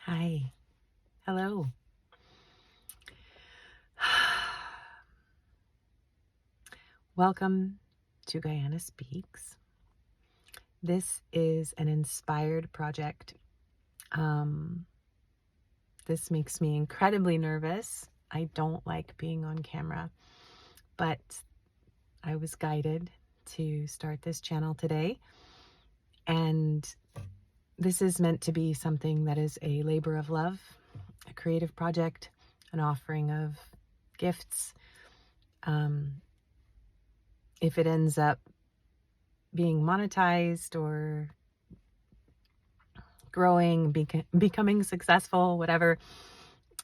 Hi. Hello. Welcome to Gaiana Speaks. This is an inspired project. This makes me incredibly nervous. I don't like being on camera, but I was guided to start this channel today. And this is meant to be something that is a labor of love, a creative project, an offering of gifts. If it ends up being monetized or growing, becoming successful, whatever,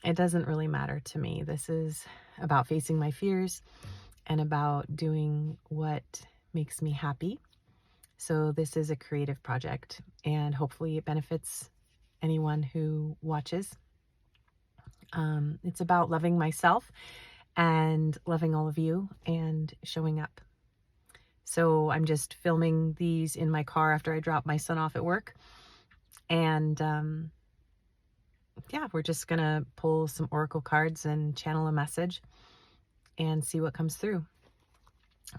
it doesn't really matter to me. This is about facing my fears and about doing what makes me happy. So this is a creative project, and hopefully it benefits anyone who watches. It's about loving myself and loving all of you and showing up. So I'm just filming these in my car after I drop my son off at work. And yeah, we're just going to pull some oracle cards and channel a message and see what comes through.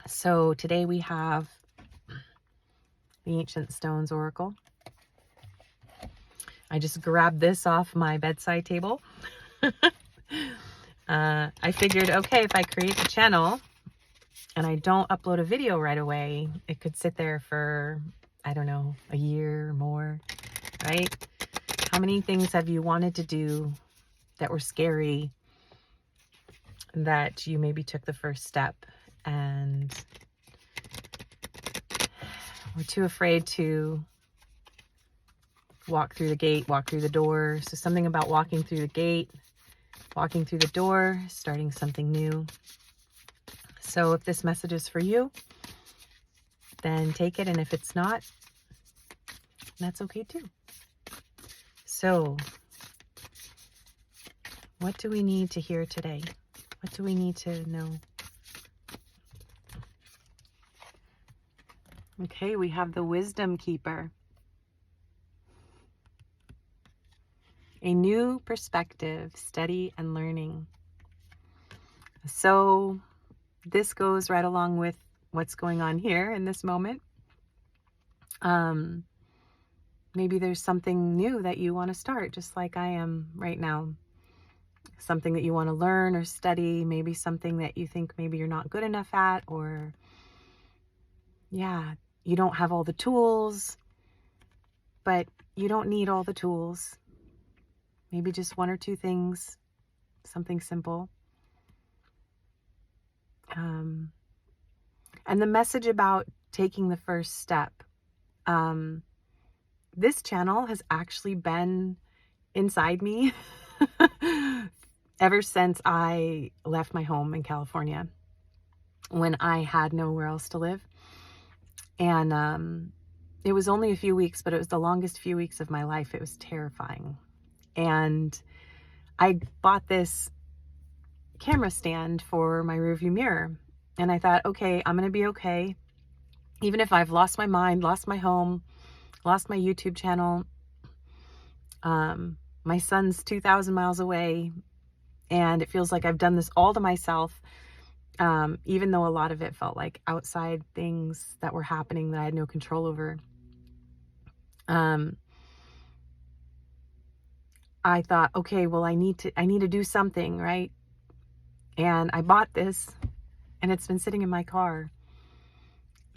So today we have the Ancient Stones Oracle. I just grabbed this off my bedside table. I figured, okay, if I create the channel and I don't upload a video right away, it could sit there for, I don't know, a year or more, right? How many things have you wanted to do that were scary, that you maybe took the first step and were too afraid to walk through the gate, walk through the door? So something about walking through the gate, walking through the door, starting something new. So if this message is for you, then take it. And if it's not, that's okay too. So what do we need to hear today? What do we need to know? Okay, we have the Wisdom Keeper. A new perspective, study and learning. So this goes right along with what's going on here in this moment. Maybe there's something new that you want to start, just like I am right now. Something that you want to learn or study, maybe something that you think maybe you're not good enough at, or yeah, you don't have all the tools, but you don't need all the tools. Maybe just one or two things, something simple. And the message about taking the first step. This channel has actually been inside me ever since I left my home in California, when I had nowhere else to live. And it was only a few weeks, but it was the longest few weeks of my life. It was terrifying. And I bought this camera stand for my rearview mirror. And I thought, okay, I'm going to be okay. Even if I've lost my mind, lost my home, lost my YouTube channel, my son's 2,000 miles away, and it feels like I've done this all to myself, even though a lot of it felt like outside things that were happening that I had no control over. I thought, okay, well, I need to do something, right? And I bought this, and it's been sitting in my car,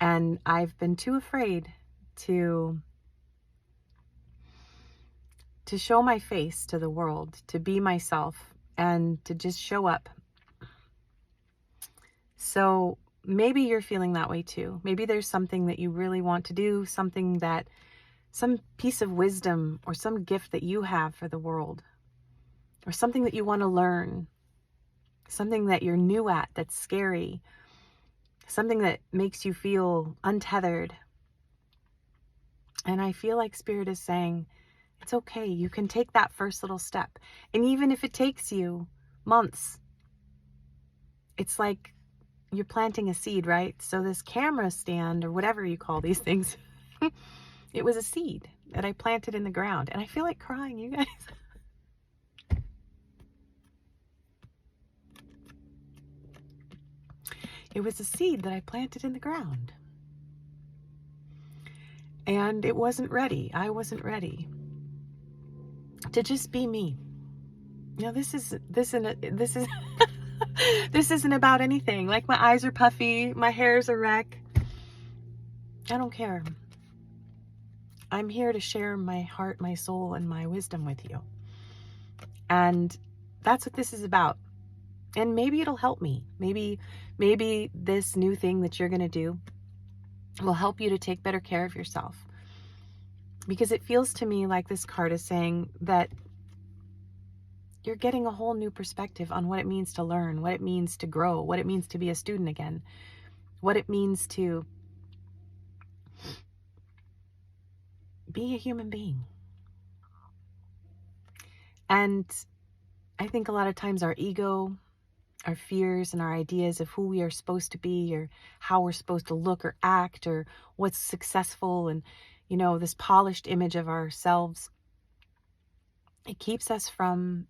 and I've been too afraid to show my face to the world, to be myself, and to just show up. So maybe you're feeling that way too. Maybe there's something that you really want to do, some piece of wisdom or some gift that you have for the world, or something that you want to learn, something that you're new at that's scary, something that makes you feel untethered. And I feel like Spirit is saying, it's okay. You can take that first little step. And even if it takes you months, it's like you're planting a seed, right? So this camera stand, or whatever you call these things, it was a seed that I planted in the ground. And I feel like crying, you guys. It was a seed that I planted in the ground. And it wasn't ready. I wasn't ready to just be me. This isn't this isn't about anything. Like, my eyes are puffy, my hair's a wreck. I don't care. I'm here to share my heart, my soul, and my wisdom with you. And that's what this is about. And maybe it'll help me. Maybe this new thing that you're going to do will help you to take better care of yourself. Because it feels to me like this card is saying that you're getting a whole new perspective on what it means to learn, what it means to grow, what it means to be a student again, what it means to be a human being. And I think a lot of times our ego, our fears, and our ideas of who we are supposed to be, or how we're supposed to look or act, or what's successful, and this polished image of ourselves, it keeps us from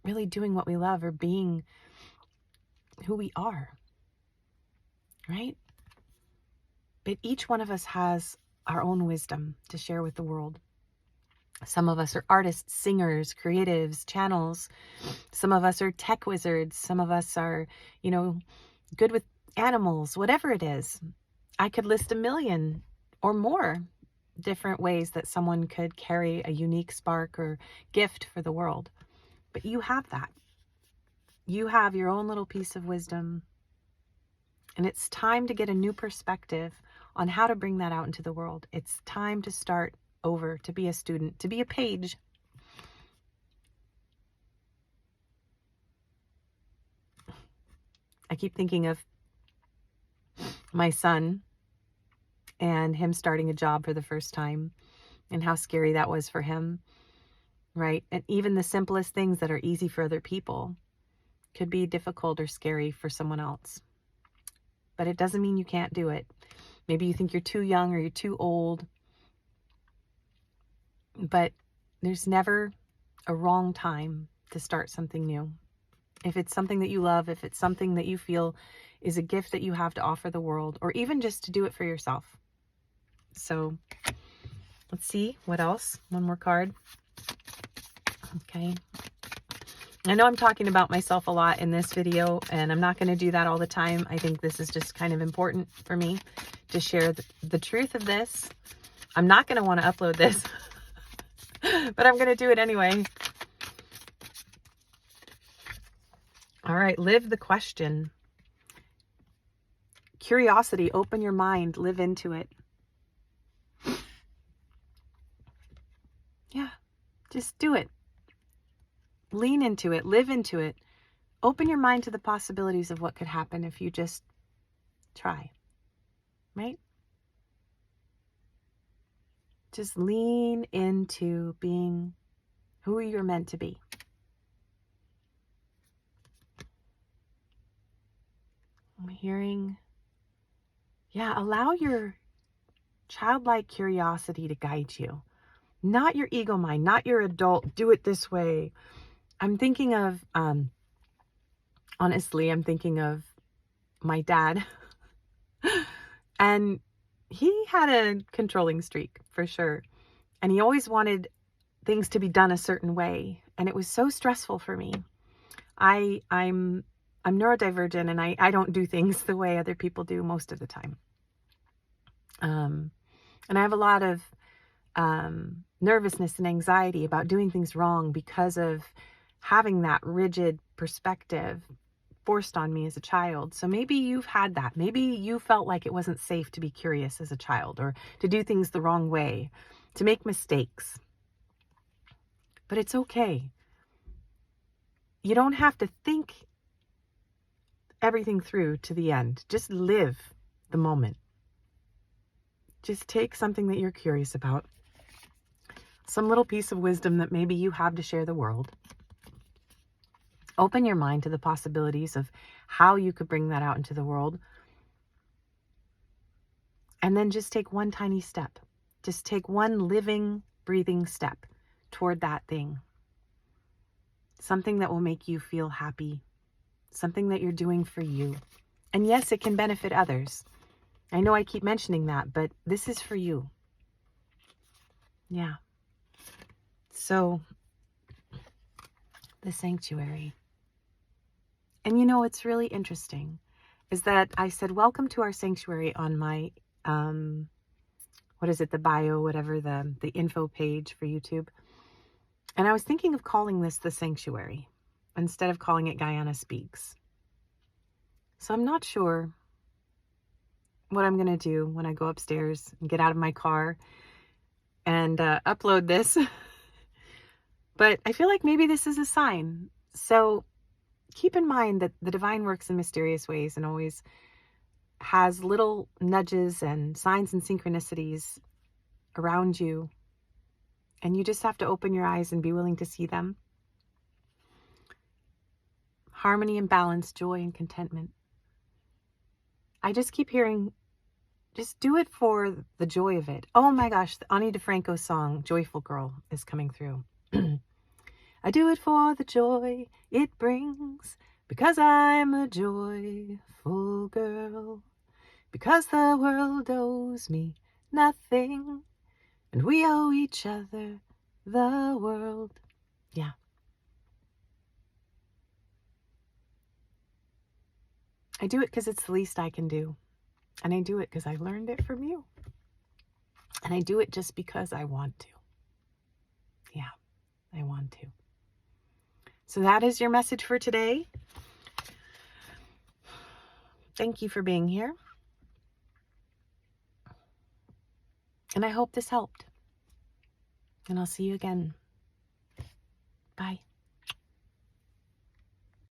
really doing what we love or being who we are, right? But each one of us has our own wisdom to share with the world. Some of us are artists, singers, creatives, channels. Some of us are tech wizards. Some of us are, good with animals, whatever it is. I could list 1 million or more different ways that someone could carry a unique spark or gift for the world. But you have that. You have your own little piece of wisdom. And it's time to get a new perspective on how to bring that out into the world. It's time to start over, to be a student, to be a page. I keep thinking of my son and him starting a job for the first time and how scary that was for him, right? And even the simplest things that are easy for other people could be difficult or scary for someone else. But it doesn't mean you can't do it. Maybe you think you're too young or you're too old. But there's never a wrong time to start something new. If it's something that you love, if it's something that you feel is a gift that you have to offer the world, or even just to do it for yourself. So let's see what else. One more card. Okay. I know I'm talking about myself a lot in this video, and I'm not going to do that all the time. I think this is just kind of important for me to share the truth of this. I'm not going to want to upload this, but I'm going to do it anyway. All right, live the question. Curiosity, open your mind, live into it. Yeah, just do it. Lean into it, live into it. Open your mind to the possibilities of what could happen if you just try, right? Just lean into being who you're meant to be. I'm hearing, allow your childlike curiosity to guide you. Not your ego mind, not your adult, do it this way. I'm thinking of, honestly, I'm thinking of my dad. And he had a controlling streak, for sure. And he always wanted things to be done a certain way. And it was so stressful for me. I'm neurodivergent, and I don't do things the way other people do most of the time. And I have a lot of nervousness and anxiety about doing things wrong because of having that rigid perspective forced on me as a child. So maybe you've had that. Maybe you felt like it wasn't safe to be curious as a child, or to do things the wrong way, to make mistakes. But it's okay. You don't have to think everything through to the end. Just live the moment. Just take something that you're curious about, some little piece of wisdom that maybe you have to share the world. Open your mind to the possibilities of how you could bring that out into the world. And then just take one tiny step. Just take one living, breathing step toward that thing. Something that will make you feel happy. Something that you're doing for you. And yes, it can benefit others. I know I keep mentioning that, but this is for you. Yeah. So, the sanctuary. And you know, what's really interesting is that I said, welcome to our sanctuary on my, what is it, the bio, whatever, the info page for YouTube. And I was thinking of calling this the sanctuary instead of calling it Gaiana Speaks. So I'm not sure what I'm going to do when I go upstairs and get out of my car and upload this. But I feel like maybe this is a sign. So keep in mind that the divine works in mysterious ways and always has little nudges and signs and synchronicities around you. And you just have to open your eyes and be willing to see them. Harmony and balance, joy and contentment. I just keep hearing, just do it for the joy of it. Oh my gosh, the Ani DeFranco song, Joyful Girl, is coming through. I do it for the joy it brings, because I'm a joyful girl, because the world owes me nothing, and we owe each other the world. Yeah. I do it because it's the least I can do. And I do it because I learned it from you. And I do it just because I want to. Yeah, I want to. So that is your message for today. Thank you for being here. And I hope this helped. And I'll see you again